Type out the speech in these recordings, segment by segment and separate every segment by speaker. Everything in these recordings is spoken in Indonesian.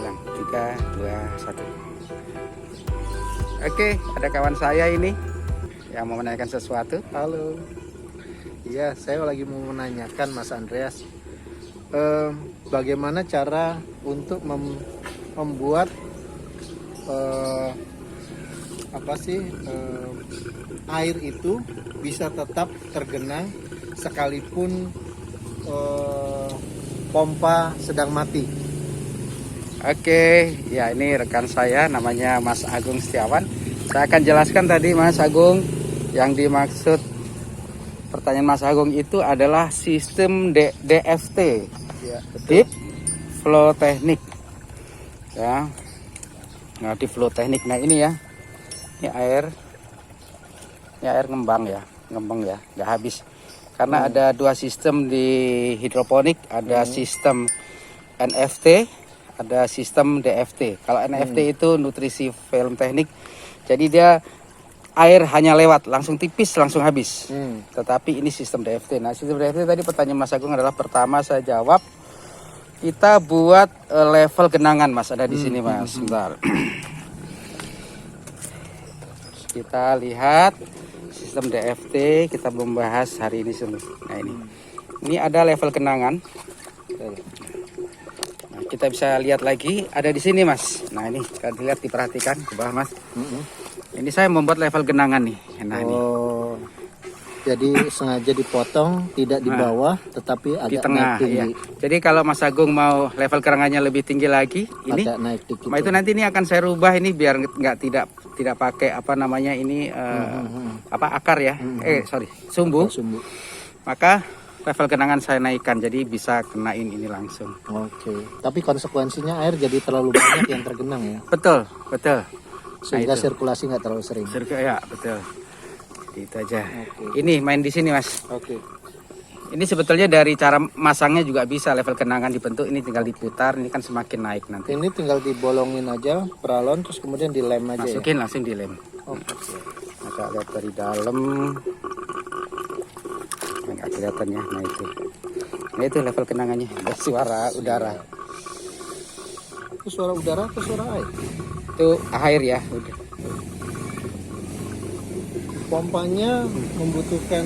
Speaker 1: belakang. 3, 2, 1. Oke, ada kawan saya ini yang mau menanyakan sesuatu.
Speaker 2: Halo. Iya, saya lagi mau menanyakan Mas Andreas, bagaimana cara untuk membuat air itu bisa tetap tergenang sekalipun pompa sedang mati.
Speaker 1: Oke, ya ini rekan saya namanya Mas Agung Setiawan. Saya akan jelaskan tadi Mas Agung, yang dimaksud pertanyaan Mas Agung itu adalah sistem DFT,
Speaker 2: Ya,
Speaker 1: Deep Flow Technique. Ya, nah di flow teknik. Nah ini ya, ini air ngembang ya, nggak habis. Karena ada dua sistem di hidroponik, ada sistem NFT, ada sistem DFT. Kalau NFT itu nutrisi film teknik, jadi dia air hanya lewat, langsung tipis, langsung habis. Tetapi ini sistem DFT. Nah sistem DFT tadi pertanyaan Mas Agung adalah, pertama saya jawab, kita buat level genangan Mas, ada di sini Mas. Sebentar. Kita lihat sistem DFT, kita membahas hari ini. Nah ini ada level genangan. Nah, kita bisa lihat lagi ada di sini Mas. Nah ini kalau dilihat, diperhatikan ke bawah Mas. Ini saya membuat level genangan nih. Nah ini.
Speaker 2: Jadi sengaja dipotong, tidak di bawah, tetapi agak
Speaker 1: Di tengah,
Speaker 2: naik tinggi.
Speaker 1: ya. Jadi kalau Mas Agung mau level genangannya lebih tinggi lagi, ini
Speaker 2: Agak naik dikit.
Speaker 1: itu nanti ini akan saya rubah ini biar tidak pakai apa namanya ini akar ya. Sumbu. Maka level genangan saya naikkan, jadi bisa kenain ini langsung.
Speaker 2: Oke. Tapi konsekuensinya air jadi terlalu banyak yang tergenang ya.
Speaker 1: Betul.
Speaker 2: Sehingga
Speaker 1: itu.
Speaker 2: sirkulasi nggak terlalu sering.
Speaker 1: Ya, betul. Itu aja.
Speaker 2: Oke.
Speaker 1: Ini main di sini Mas.
Speaker 2: Oke.
Speaker 1: Ini sebetulnya dari cara masangnya juga bisa, level genangan dibentuk, ini tinggal diputar, ini kan semakin naik nanti.
Speaker 2: Ini tinggal dibolongin aja peralon, terus kemudian dilem aja.
Speaker 1: Masukin langsung dilem.
Speaker 2: Oke.
Speaker 1: Agak lihat dari dalam, nggak kelihatan ya. Nah itu level genangannya, ada suara udara.
Speaker 2: Itu suara udara atau suara air?
Speaker 1: Itu air ya. Udah.
Speaker 2: Pompanya membutuhkan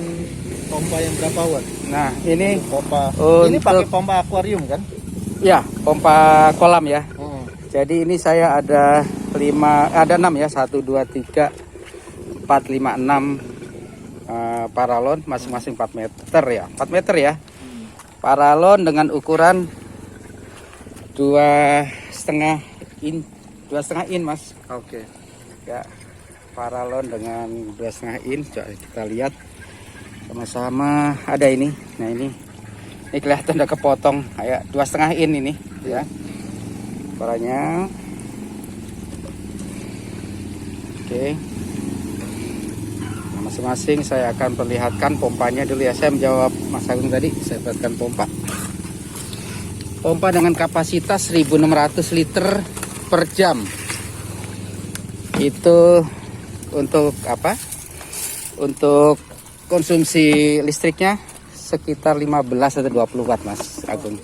Speaker 2: pompa yang berapa watt?
Speaker 1: Nah ini
Speaker 2: Pompa.
Speaker 1: untuk,
Speaker 2: Ini pakai pompa akuarium kan?
Speaker 1: ya pompa kolam ya. Jadi ini saya ada 6 ya, 1, 2, 3, 4, 5, 6 paralon, masing-masing 4 meter ya. 4 meter ya. Paralon dengan ukuran 2,5 in Mas.
Speaker 2: Oke.
Speaker 1: Ya, paralon dengan 2,5 in. Coba kita lihat sama-sama. Ada ini. Nah ini kelihatan udah kepotong kayak 2,5 in ini ya. Ukurannya. Oke. Nah, masing-masing saya akan perlihatkan pompanya dulu ya. Saya menjawab Mas Agung tadi, saya buatkan pompa. Pompa dengan kapasitas 1.600 liter per jam. Itu untuk apa? Untuk konsumsi listriknya sekitar 15 atau 20 watt Mas Agung.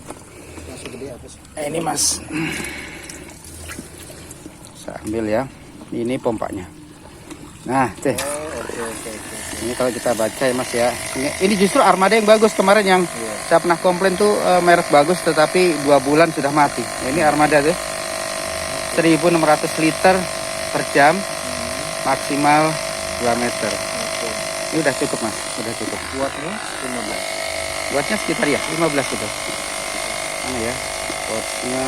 Speaker 1: Ini Mas. Saya ambil ya. Ini pompanya. Nah,
Speaker 2: Oke.
Speaker 1: ini kalau kita baca ya Mas ya. Ini justru armada yang bagus kemarin yang saya pernah komplain tuh, merek bagus tetapi 2 bulan sudah mati. Ini armada tuh 1.600 liter per jam, maksimal 2 meter. Ini udah cukup Mas, udah cukup.
Speaker 2: Wattnya 15.
Speaker 1: Wattnya sekitar ya 15 gitu. Mana ya? Wattnya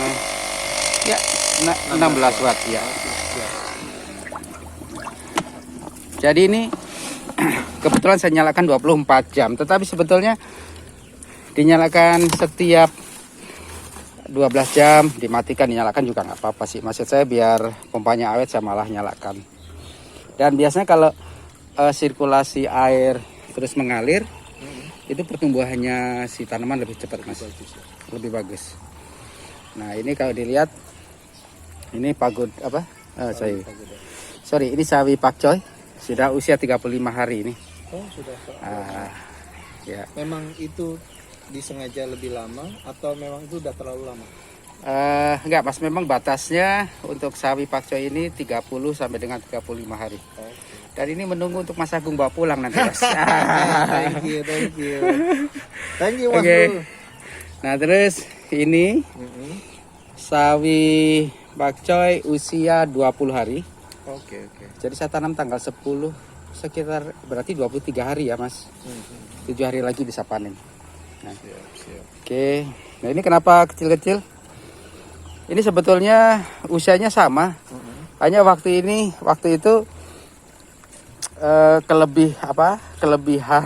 Speaker 1: ya 16 watt ya. Jadi ini kebetulan saya nyalakan 24 jam, tetapi sebetulnya dinyalakan setiap 12 jam, dimatikan, dinyalakan juga nggak apa-apa sih. Maksud saya biar pompanya awet, saya malah nyalakan. Dan biasanya kalau sirkulasi air terus mengalir, itu pertumbuhannya si tanaman lebih cepat Mas, lebih bagus. Nah ini kalau dilihat, ini pagod apa? Ini sawi pakcoy, sudah usia 35 hari ini.
Speaker 2: Oh sudah.
Speaker 1: Ya.
Speaker 2: Memang itu disengaja lebih lama atau memang itu udah terlalu lama?
Speaker 1: Enggak Mas, memang batasnya untuk sawi pakcoy ini 30 sampai dengan 35 hari. Dan ini menunggu untuk Mas Agung bawa pulang nanti Mas.
Speaker 2: Thank you. Thank you Mas
Speaker 1: Oke.
Speaker 2: Bro.
Speaker 1: Nah terus ini sawi pakcoy usia 20 hari.
Speaker 2: Oke.
Speaker 1: Jadi saya tanam tanggal 10, sekitar berarti 23 hari ya Mas. 7 hari lagi bisa panen. Nah,
Speaker 2: Siap.
Speaker 1: oke. Nah ini kenapa kecil-kecil? Ini sebetulnya usianya sama. Hanya waktu itu kelebihan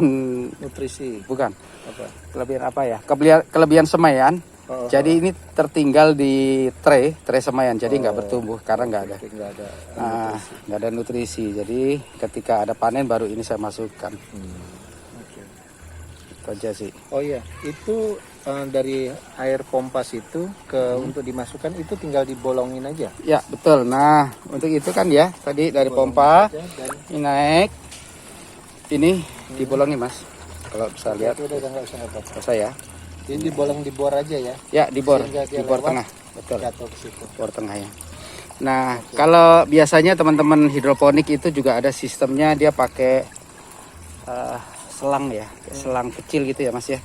Speaker 2: Nutrisi
Speaker 1: bukan.
Speaker 2: apa?
Speaker 1: Kelebihan apa ya? Kelebihan semaian. Jadi ini tertinggal di tray semaian. Jadi nggak bertumbuh karena nggak ada. Nggak ada nutrisi. Jadi ketika ada panen baru ini saya masukkan. Itu aja sih.
Speaker 2: Oh iya, itu dari air pompa situ untuk dimasukkan itu tinggal dibolongin aja.
Speaker 1: Ya betul. Nah untuk itu kan ya tadi dari pompa ini naik, ini dibolongin Mas. Kalau bisa lihat,
Speaker 2: Udah nggak usah apa-apa.
Speaker 1: saya.
Speaker 2: Jadi dibolong di bor aja ya.
Speaker 1: Ya di bor,
Speaker 2: Sehingga dia
Speaker 1: di bor
Speaker 2: lewat,
Speaker 1: tengah, betul.
Speaker 2: Jatuh ke situ.
Speaker 1: Bor tengah ya. Nah kalau biasanya teman-teman hidroponik itu juga ada sistemnya dia pakai selang ya, selang kecil gitu ya Mas ya.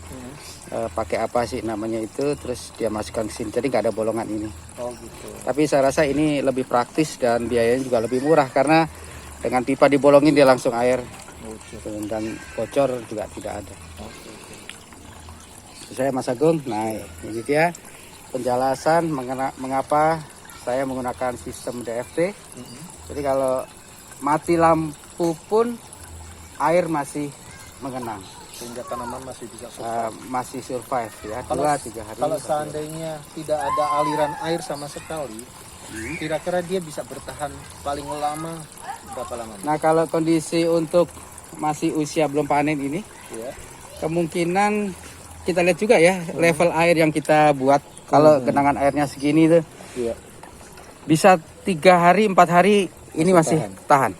Speaker 1: Pakai apa sih namanya itu, terus dia masukkan ke sini, jadi nggak ada bolongan ini.
Speaker 2: Oh gitu.
Speaker 1: Tapi saya rasa ini lebih praktis dan biayanya juga lebih murah karena dengan pipa dibolongin dia langsung air dan bocor juga tidak ada. Saya Mas Agung. Nah ini dia penjelasan mengapa saya menggunakan sistem DFT. Jadi kalau mati lampu pun air masih mengenang.
Speaker 2: Sehingga tanaman masih bisa
Speaker 1: Masih survive ya,
Speaker 2: Kalau-
Speaker 1: 2-3 hari.
Speaker 2: Kalau seandainya tidak ada aliran air sama sekali, kira-kira dia bisa bertahan paling lama berapa lama?
Speaker 1: Nah kalau kondisi untuk masih usia belum panen ini,
Speaker 2: Ya.
Speaker 1: kemungkinan kita lihat juga ya level air yang kita buat. Kalau genangan airnya segini tuh
Speaker 2: Iya.
Speaker 1: bisa 3 hari 4 hari ini masih tahan.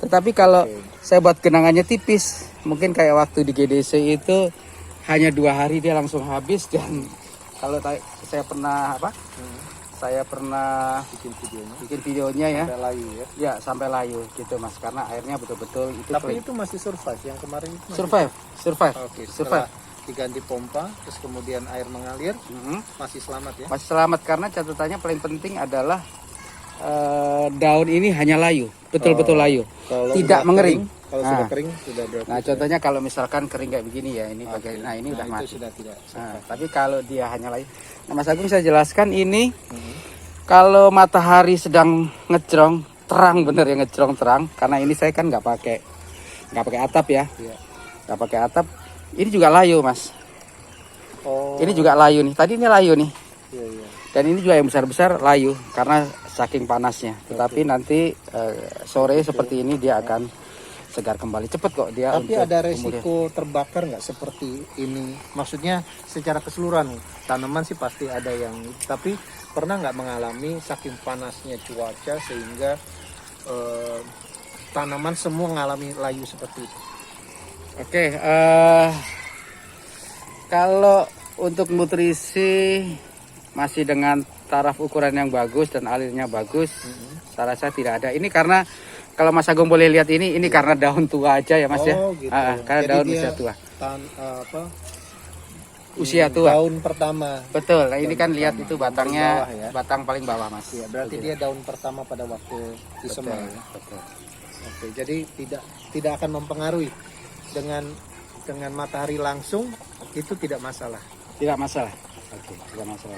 Speaker 1: Tetapi kalau saya buat genangannya tipis, mungkin kayak waktu di GDC itu hanya 2 hari dia langsung habis. Dan kalau saya pernah saya pernah bikin videonya ya.
Speaker 2: Sampai layu ya.
Speaker 1: Ya sampai layu gitu Mas, karena airnya betul-betul itu
Speaker 2: Tapi
Speaker 1: clean.
Speaker 2: itu masih survive yang kemarin itu. Masih
Speaker 1: Survive.
Speaker 2: Oke,
Speaker 1: Survive.
Speaker 2: setelah diganti pompa, terus kemudian air mengalir, masih selamat ya?
Speaker 1: Masih selamat karena catatannya paling penting adalah daun ini hanya layu, betul-betul layu,
Speaker 2: Kalau
Speaker 1: tidak
Speaker 2: udah
Speaker 1: mengering.
Speaker 2: kering, kalau sudah kering sudah berarti.
Speaker 1: Nah contohnya kalau misalkan kering kayak begini ya, ini bagai, nah ini udah
Speaker 2: itu
Speaker 1: mati.
Speaker 2: sudah tidak.
Speaker 1: Nah, tapi kalau dia hanya layu, nah Mas Agung saya jelaskan ini, kalau matahari sedang ngejrong terang, bener ya, ngejrong terang, karena ini saya kan nggak pakai atap ya,
Speaker 2: Iya.
Speaker 1: nggak pakai atap, ini juga layu Mas.
Speaker 2: Oh.
Speaker 1: Ini juga layu nih, tadi ini layu nih.
Speaker 2: Iya.
Speaker 1: Dan ini juga yang besar-besar layu karena saking panasnya. Tetapi nanti sore seperti ini dia akan segar kembali. Cepet kok dia.
Speaker 2: Tapi
Speaker 1: untuk
Speaker 2: ada
Speaker 1: kemudian.
Speaker 2: resiko terbakar nggak seperti ini? Maksudnya secara keseluruhan tanaman sih pasti ada yang. Tapi pernah nggak mengalami saking panasnya cuaca sehingga tanaman semua mengalami layu seperti itu?
Speaker 1: Oke, kalau untuk nutrisi masih dengan taraf ukuran yang bagus dan alirnya bagus, saya rasa tidak ada. Ini karena kalau Mas Agung boleh lihat ini karena daun tua aja ya Mas ya.
Speaker 2: Oh, gitu.
Speaker 1: Karena
Speaker 2: Jadi
Speaker 1: daun
Speaker 2: dia
Speaker 1: usia tua. Usia
Speaker 2: Hmm,
Speaker 1: tua.
Speaker 2: Daun pertama.
Speaker 1: Betul. Nah, ini kan lihat itu batangnya,
Speaker 2: bawah ya.
Speaker 1: batang paling bawah Mas.
Speaker 2: Ya, berarti dia daun pertama pada waktu disemai.
Speaker 1: Betul,
Speaker 2: Ya?
Speaker 1: betul.
Speaker 2: Oke, jadi tidak akan mempengaruhi dengan matahari langsung itu tidak masalah.
Speaker 1: Tidak masalah. Oke, tidak masalah.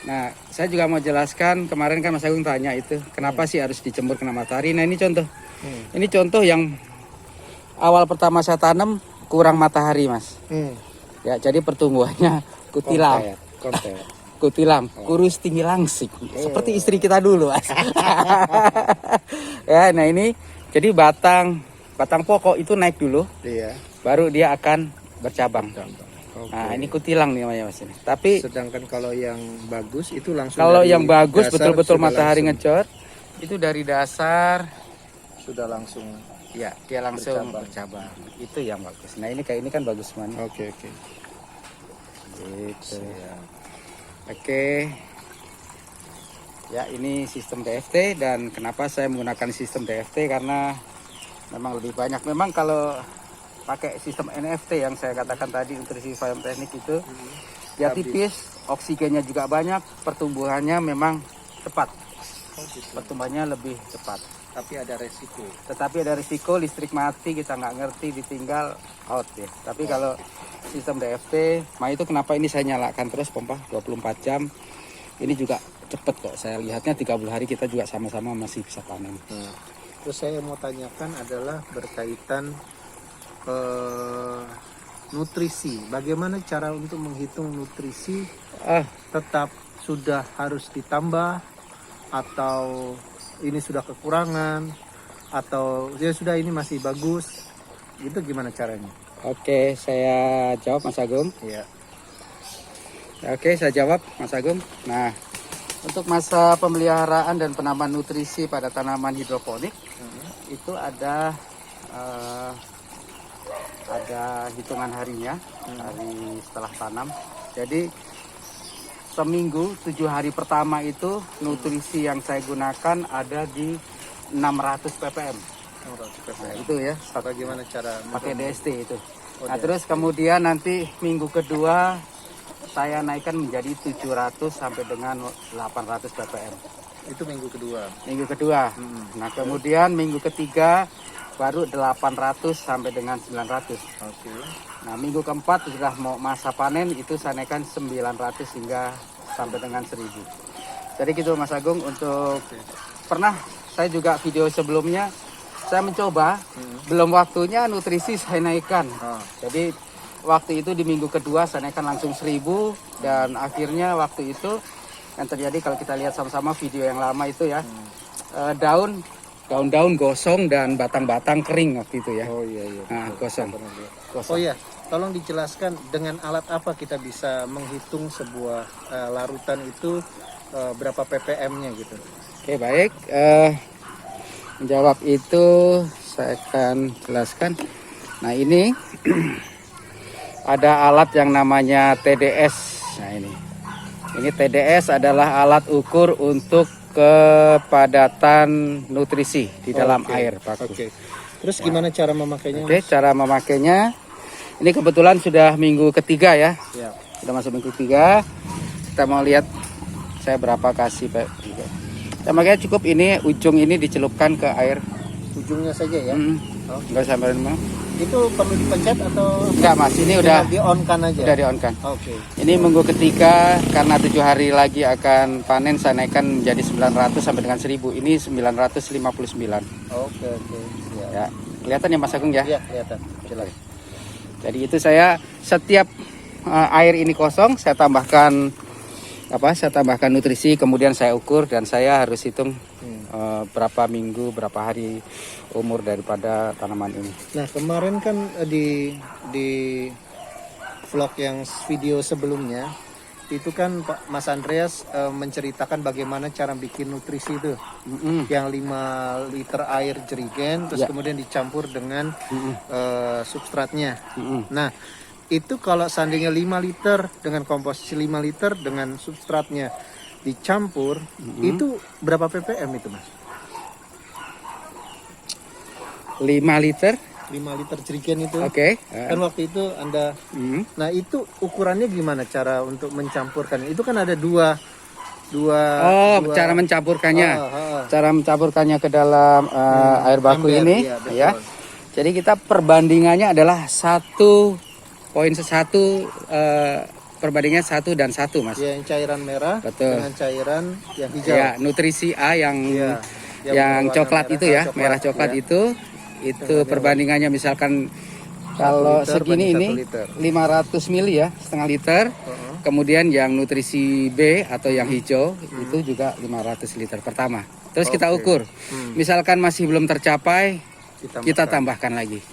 Speaker 1: Nah, saya juga mau jelaskan, kemarin kan Mas Agung tanya itu, kenapa sih harus dijemur kena matahari? Nah, ini contoh. Ini contoh yang awal pertama saya tanam kurang matahari, Mas. Ya, jadi pertumbuhannya kutilam. Kutilam, kurus tinggi langsing. Seperti istri kita dulu, Mas. Ya, nah ini jadi batang pokok itu naik dulu.
Speaker 2: Iya.
Speaker 1: Baru dia akan bercabang. Nah, ini kutilang nih namanya Mas ini. Tapi
Speaker 2: Sedangkan kalau yang bagus itu langsung
Speaker 1: kalau
Speaker 2: dari
Speaker 1: yang bagus
Speaker 2: dasar
Speaker 1: betul-betul
Speaker 2: sudah
Speaker 1: matahari
Speaker 2: langsung-
Speaker 1: ngecor, itu dari dasar
Speaker 2: sudah langsung.
Speaker 1: ya dia langsung bercabang. Itu yang bagus. Nah, ini kayak ini kan bagus semuanya.
Speaker 2: Oke.
Speaker 1: Gitu. Oke. Ya, ini sistem DFT, dan kenapa saya menggunakan sistem DFT karena memang lebih banyak. Memang kalau pakai sistem NFT yang saya katakan tadi, nutrisi biom teknik itu, dia tipis, oksigennya juga banyak, pertumbuhannya memang cepat. Pertumbuhannya lebih cepat.
Speaker 2: Tapi ada resiko.
Speaker 1: Tetapi ada risiko listrik mati, kita nggak ngerti, ditinggal out ya. Tapi kalau sistem DFT, nah itu kenapa ini saya nyalakan terus pompa 24 jam. Ini juga cepet kok, saya lihatnya 30 hari kita juga sama-sama masih bisa panen.
Speaker 2: Terus saya mau tanyakan adalah berkaitan nutrisi. Bagaimana cara untuk menghitung nutrisi? Tetap sudah harus ditambah atau ini sudah kekurangan atau ya sudah ini masih bagus? Itu gimana caranya?
Speaker 1: Oke, saya jawab Mas Agung.
Speaker 2: Iya.
Speaker 1: Oke, saya jawab Mas Agung. Nah, untuk masa pemeliharaan dan penambahan nutrisi pada tanaman hidroponik itu ada hitungan harinya, hari setelah tanam. Jadi seminggu 7 hari pertama itu nutrisi yang saya gunakan ada di 600 ppm. Nah, itu ya,
Speaker 2: Bagaimana cara
Speaker 1: pakai DST itu.
Speaker 2: Oh,
Speaker 1: Nah, terus kemudian nanti minggu kedua saya naikkan menjadi 700 sampai dengan 800 ppm.
Speaker 2: itu minggu kedua?
Speaker 1: Minggu kedua. Nah, kemudian minggu ketiga baru 800 sampai dengan 900.
Speaker 2: Oke.
Speaker 1: Nah, minggu keempat sudah mau masa panen, itu saya naikkan 900 hingga sampai dengan 1000. Jadi gitu Mas Agung. Untuk pernah saya juga video sebelumnya saya mencoba, belum waktunya nutrisi saya naikkan. Jadi waktu itu di minggu kedua saya naikkan langsung 1000, dan akhirnya waktu itu yang terjadi kalau kita lihat sama-sama video yang lama itu ya, daun-daun gosong dan batang-batang kering waktu itu ya.
Speaker 2: Oh iya.
Speaker 1: Nah, gosong.
Speaker 2: Oh iya, tolong dijelaskan dengan alat apa kita bisa menghitung sebuah larutan itu berapa ppm-nya gitu.
Speaker 1: Oke, baik. Menjawab itu saya akan jelaskan. Nah, ini ada alat yang namanya TDS. Nah, ini TDS adalah alat ukur untuk kepadatan nutrisi di dalam air baku.
Speaker 2: Terus gimana cara memakainya?
Speaker 1: Oke, cara memakainya. Ini kebetulan sudah minggu ketiga ya.
Speaker 2: Ya.
Speaker 1: Sudah masuk minggu ketiga. Kita mau lihat saya berapa kasih Pak. Ya, makanya cukup ini ujung ini dicelupkan ke air.
Speaker 2: Ujungnya saja ya.
Speaker 1: Enggak sampai mau.
Speaker 2: Itu perlu dipencet atau
Speaker 1: enggak Mas, ini udah
Speaker 2: di on kan aja.
Speaker 1: Udah di on kan.
Speaker 2: Oke.
Speaker 1: Ini minggu ketiga, karena 7 hari lagi akan panen, saya naikkan menjadi 900 sampai dengan 1000. Ini 959.
Speaker 2: Oke. Siap.
Speaker 1: Ya, kelihatan ya Mas Agung ya?
Speaker 2: Iya, kelihatan.
Speaker 1: Jelas. Jadi itu saya setiap air ini kosong, saya tambahkan nutrisi, kemudian saya ukur dan saya harus hitung berapa minggu, berapa hari umur daripada tanaman ini.
Speaker 2: Nah, kemarin kan di vlog yang video sebelumnya itu kan Pak Mas Andreas menceritakan bagaimana cara bikin nutrisi itu. Yang 5 liter air jerigen terus kemudian dicampur dengan substratnya. Nah, itu kalau seandainya 5 liter dengan komposisi 5 liter dengan substratnya dicampur, itu berapa ppm itu Mas?
Speaker 1: 5 liter.
Speaker 2: 5 liter jerigen itu.
Speaker 1: Oke.
Speaker 2: Kan waktu itu Anda. Nah, itu ukurannya gimana cara untuk mencampurkan? Itu kan ada dua
Speaker 1: cara mencampurkannya. Cara mencampurkannya ke dalam air baku
Speaker 2: ember,
Speaker 1: ini
Speaker 2: iya,
Speaker 1: ya. Jadi kita perbandingannya adalah 1,1 perbandingannya 1 dan 1 Mas.
Speaker 2: Ya, yang cairan merah dengan cairan yang hijau.
Speaker 1: Ya, nutrisi A yang coklat itu ya, merah coklat itu perbandingannya misalkan kalau segini ini 500 ml ya, setengah liter. Kemudian yang nutrisi B atau yang hijau itu juga 500 liter pertama. Terus kita ukur. Misalkan masih belum tercapai, kita tambahkan lagi.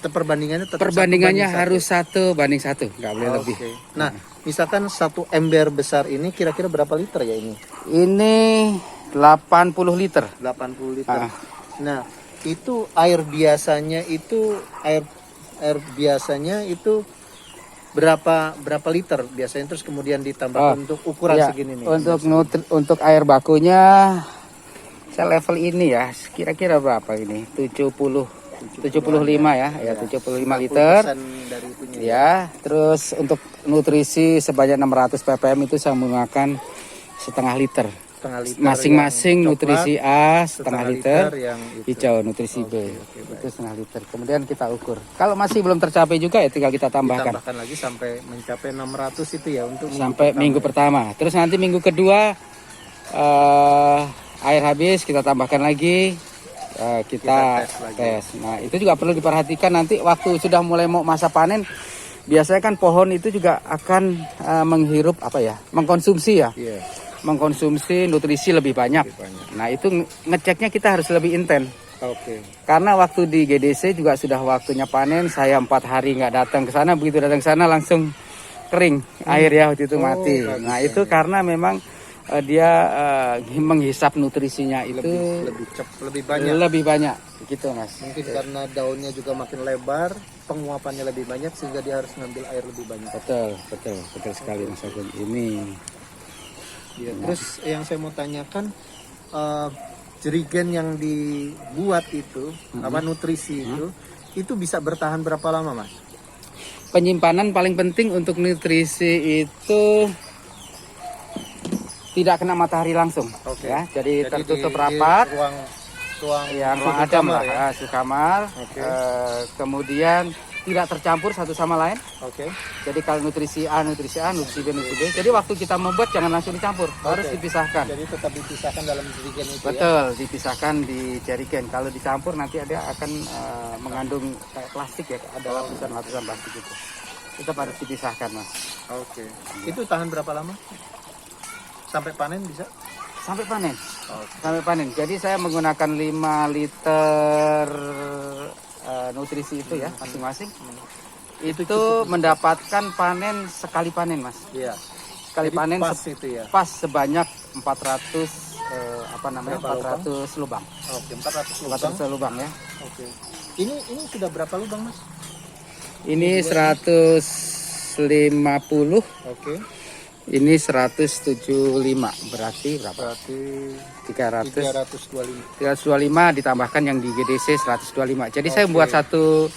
Speaker 1: Perbandingannya harus 1 banding 1, nggak boleh lebih.
Speaker 2: Nah, misalkan 1 ember besar ini kira-kira berapa liter ya ini?
Speaker 1: Ini 80 liter.
Speaker 2: 80 liter. Nah, itu air biasanya itu berapa liter biasanya, terus kemudian ditambahkan untuk ukuran
Speaker 1: Ya,
Speaker 2: segini nih?
Speaker 1: untuk air bakunya saya level ini ya, kira-kira berapa ini? 75 ya, 75 liter.
Speaker 2: 50% dari itunya.
Speaker 1: Ya, terus untuk nutrisi sebanyak 600 ppm itu saya menggunakan setengah liter.
Speaker 2: Setengah liter
Speaker 1: Masing-masing
Speaker 2: yang
Speaker 1: nutrisi
Speaker 2: coklat,
Speaker 1: A setengah liter,
Speaker 2: yang itu.
Speaker 1: hijau nutrisi B
Speaker 2: Oke,
Speaker 1: itu setengah liter. Kemudian kita ukur. Kalau masih belum tercapai juga ya tinggal kita tambahkan
Speaker 2: Ditambahkan lagi sampai mencapai 600 itu ya untuk
Speaker 1: sampai minggu pertama. Terus nanti minggu kedua air habis kita tambahkan lagi. Kita tes. Nah, itu juga perlu diperhatikan nanti waktu sudah mulai mau masa panen. Biasanya kan pohon itu juga akan menghirup mengkonsumsi ya.
Speaker 2: Iya.
Speaker 1: Mengkonsumsi nutrisi lebih banyak. Nah, itu ngeceknya kita harus lebih intens.
Speaker 2: Oke.
Speaker 1: Karena waktu di GDC juga sudah waktunya panen, saya 4 hari nggak datang ke sana, begitu datang ke sana langsung kering air ya waktu itu mati. Nah, itu karena memang dia menghisap nutrisinya itu
Speaker 2: lebih banyak.
Speaker 1: Lebih banyak gitu, Mas.
Speaker 2: Mungkin karena daunnya juga makin lebar, penguapannya lebih banyak sehingga dia harus ngambil air lebih banyak.
Speaker 1: Betul sekali Mas Agung. Ini.
Speaker 2: Ya, terus yang saya mau tanyakan, jerigen yang dibuat itu, nutrisi itu bisa bertahan berapa lama, Mas?
Speaker 1: Penyimpanan paling penting untuk nutrisi itu tidak kena matahari langsung.
Speaker 2: Oke.
Speaker 1: Ya, jadi tertutup rapat.
Speaker 2: Ruang
Speaker 1: Adem lah,
Speaker 2: ya?
Speaker 1: suhu kamar.
Speaker 2: Oke.
Speaker 1: Kemudian tidak tercampur satu sama lain.
Speaker 2: Oke.
Speaker 1: Jadi kalau nutrisi A, nutrisi B, nutrisi B. Jadi waktu kita membuat jangan langsung dicampur, harus dipisahkan.
Speaker 2: Jadi tetap dipisahkan dalam jerigen itu.
Speaker 1: Betul, dipisahkan di jerigen. Kalau dicampur nanti dia akan mengandung kayak plastik ya, ada lapisan-lapisan plastik itu. Tetap harus dipisahkan, Mas.
Speaker 2: Oke. Itu tahan berapa lama? Sampai panen bisa?
Speaker 1: Sampai panen. Sampai panen. Jadi saya menggunakan 5 liter nutrisi itu ya masing-masing. Itu mendapatkan panen sekali panen, Mas.
Speaker 2: Iya.
Speaker 1: Sekali
Speaker 2: jadi
Speaker 1: panen
Speaker 2: pas itu ya.
Speaker 1: Pas sebanyak 400 400 lubang.
Speaker 2: Oke, 400 lubang.
Speaker 1: 400 lubang ya.
Speaker 2: Oke. Ini sudah berapa lubang, Mas?
Speaker 1: Ini 150.
Speaker 2: Oke.
Speaker 1: Ini 175, berarti berapa?
Speaker 2: Berarti
Speaker 1: 325
Speaker 2: 325.
Speaker 1: ditambahkan yang di GDC 125. Jadi saya buat 5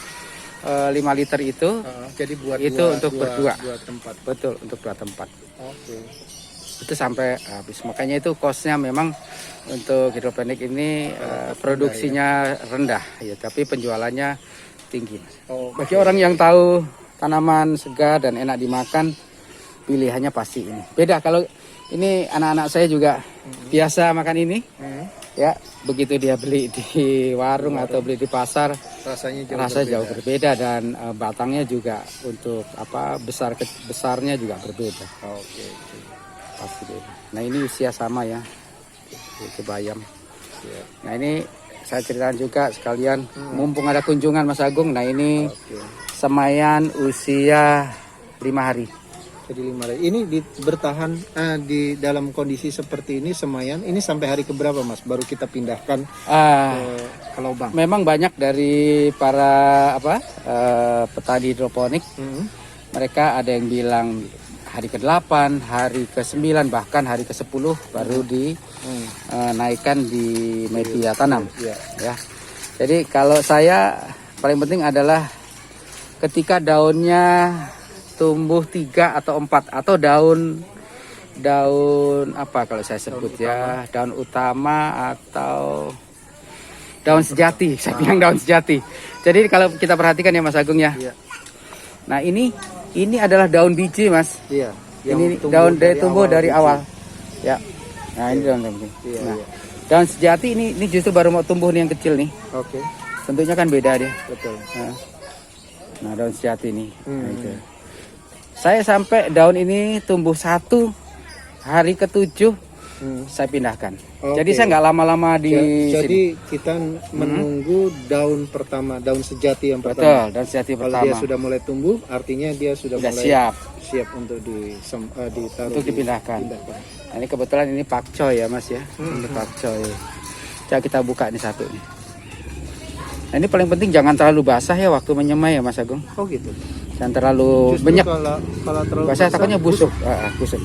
Speaker 1: liter itu.
Speaker 2: Jadi buat
Speaker 1: itu untuk berdua.
Speaker 2: Dua tempat.
Speaker 1: Betul, untuk 2 tempat.
Speaker 2: Oke.
Speaker 1: Itu sampai habis. Makanya itu costnya memang untuk hidroponik ini produksinya rendah ya, tapi penjualannya tinggi. Bagi orang yang tahu tanaman segar dan enak dimakan, pilihannya pasti ini. Beda kalau ini anak-anak saya juga biasa makan ini. Ya, begitu dia beli di warung atau beli di pasar, rasanya jauh berbeda dan batangnya juga untuk besarnya juga berbeda.
Speaker 2: Oke.
Speaker 1: Pasti beda. Nah, ini usia sama ya. Itu bayam. Nah, ini saya ceritakan juga sekalian mumpung ada kunjungan Mas Agung. Nah, ini semayan usia 5 hari.
Speaker 2: Jadi 5 hari. Ini bertahan di dalam kondisi seperti ini semayan. Ini sampai hari keberapa, Mas? Baru kita pindahkan ke lubang.
Speaker 1: Memang banyak dari para petani hidroponik. Mereka ada yang bilang hari ke-8, hari ke-9, bahkan hari ke-10 baru dinaikkan di media tanam. Ya. Jadi kalau saya paling penting adalah ketika daunnya tumbuh 3 atau 4 atau daun apa kalau saya sebut daun utama atau daun sejati. Saya bilang daun sejati. Jadi kalau kita perhatikan ya Mas Agung ya. Nah, ini adalah daun biji, Mas.
Speaker 2: Iya.
Speaker 1: Ini daun tumbuh dari awal. Ya. Nah, ini daun biji. Nah, daun sejati ini justru baru mau tumbuh nih yang kecil nih.
Speaker 2: Oke.
Speaker 1: Bentuknya kan beda dia.
Speaker 2: Betul.
Speaker 1: Nah, daun sejati ini. Nah, itu. Saya sampai daun ini tumbuh 1 hari ke-7 saya pindahkan. Jadi saya nggak lama-lama di
Speaker 2: Jadi
Speaker 1: sini.
Speaker 2: kita menunggu daun pertama, daun sejati yang pertama.
Speaker 1: Betul, daun sejati
Speaker 2: Kalau
Speaker 1: pertama.
Speaker 2: dia sudah mulai tumbuh, artinya dia sudah mulai siap untuk ditaruh,
Speaker 1: untuk dipindahkan. Nah, ini kebetulan ini pakcoy ya Mas ya. Ini pakcoy. Coba kita buka ini satu nih. Nah, ini paling penting jangan terlalu basah ya waktu menyemai ya Mas Agung.
Speaker 2: Oh gitu.
Speaker 1: Jangan terlalu
Speaker 2: Justru
Speaker 1: banyak.
Speaker 2: kalau terlalu
Speaker 1: Saya takutnya busuk. Busuk.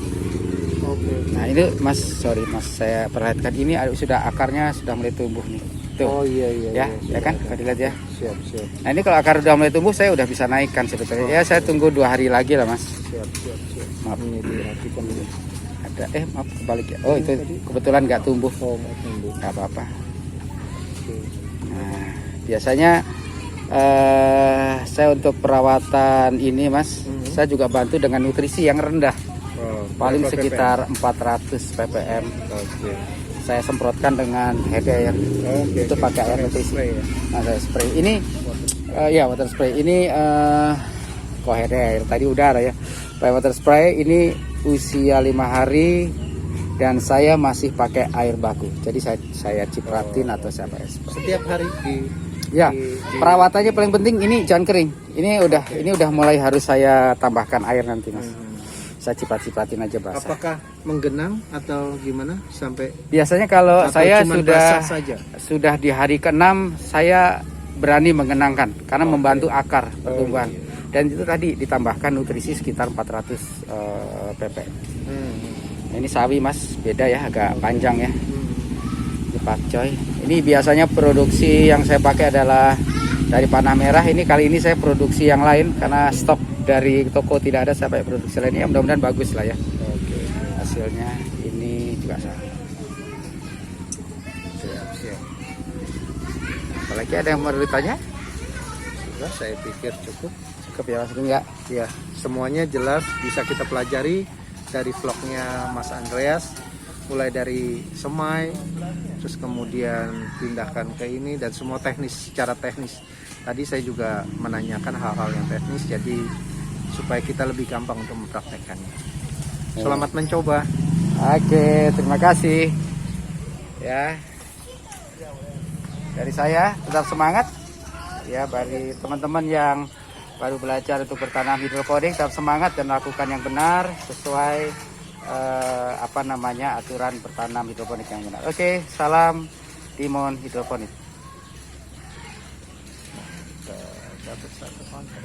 Speaker 2: Oke.
Speaker 1: Nah ini Mas, sorry Mas, saya perhatikan ini sudah akarnya sudah mulai tumbuh nih. Tuh.
Speaker 2: Oh iya
Speaker 1: Ya, ya kan? Kalau dilihat ya.
Speaker 2: Siap, siap.
Speaker 1: Nah ini kalau akar udah mulai tumbuh, saya udah bisa naikkan sebetulnya. Ya saya tunggu 2 hari lagi lah Mas.
Speaker 2: Siap, siap, siap.
Speaker 1: Maaf.
Speaker 2: Ini diperhatikan dulu.
Speaker 1: Ada, maaf kebalik ya. Oh itu kebetulan nggak tumbuh.
Speaker 2: Oh, nggak tumbuh.
Speaker 1: Nggak apa-apa.
Speaker 2: Oke.
Speaker 1: Nah biasanya saya untuk perawatan ini Mas, saya juga bantu dengan nutrisi yang rendah.
Speaker 2: Oh,
Speaker 1: Paling
Speaker 2: berapa
Speaker 1: sekitar 400 ppm.
Speaker 2: Oke.
Speaker 1: Saya semprotkan dengan head air.
Speaker 2: Oke.
Speaker 1: Itu pakai air nutrisi.
Speaker 2: Spray ya.
Speaker 1: Nah, saya spray ini ya water spray ini kok head air tadi udara ya. Pakai water spray ini usia 5 hari dan saya masih pakai air baku. Jadi saya cipratin atau saya pakai spray.
Speaker 2: Setiap hari
Speaker 1: Ya, perawatannya paling penting ini jangan kering. Ini udah mulai harus saya tambahkan air nanti Mas. Saya cipratin aja basah.
Speaker 2: Apakah menggenang atau gimana sampai
Speaker 1: Biasanya kalau
Speaker 2: atau
Speaker 1: saya
Speaker 2: cuman basah saja?
Speaker 1: sudah di hari ke-6 saya berani mengenangkan karena membantu akar pertumbuhan. Dan itu tadi ditambahkan nutrisi sekitar 400 ppm. Nah, ini sawi Mas, beda ya, agak panjang ya. Ini pakcoy. Ini biasanya produksi yang saya pakai adalah dari panah merah. Ini kali ini saya produksi yang lain karena stok dari toko tidak ada, saya pakai produksi lain. Ya mudah-mudahan bagus lah ya.
Speaker 2: Oke.
Speaker 1: Hasilnya ini juga sama.
Speaker 2: Siap.
Speaker 1: Apalagi ada yang mau ditanya?
Speaker 2: Sudah, saya pikir cukup.
Speaker 1: Cukup ya Mas enggak?
Speaker 2: Ya, semuanya jelas bisa kita pelajari dari vlognya Mas Andreas, mulai dari semai, terus kemudian pindahkan ke ini dan semua teknis, secara teknis. Tadi saya juga menanyakan hal-hal yang teknis, jadi supaya kita lebih gampang untuk mempraktekkannya. Selamat mencoba.
Speaker 1: Oke, terima kasih. Ya. Dari saya tetap semangat. Ya, bagi teman-teman yang baru belajar untuk bertanam hidroponik, tetap semangat dan lakukan yang benar sesuai aturan bertanam hidroponik yang benar. Oke, salam Timun Hidroponik.
Speaker 2: Dapat satu konten.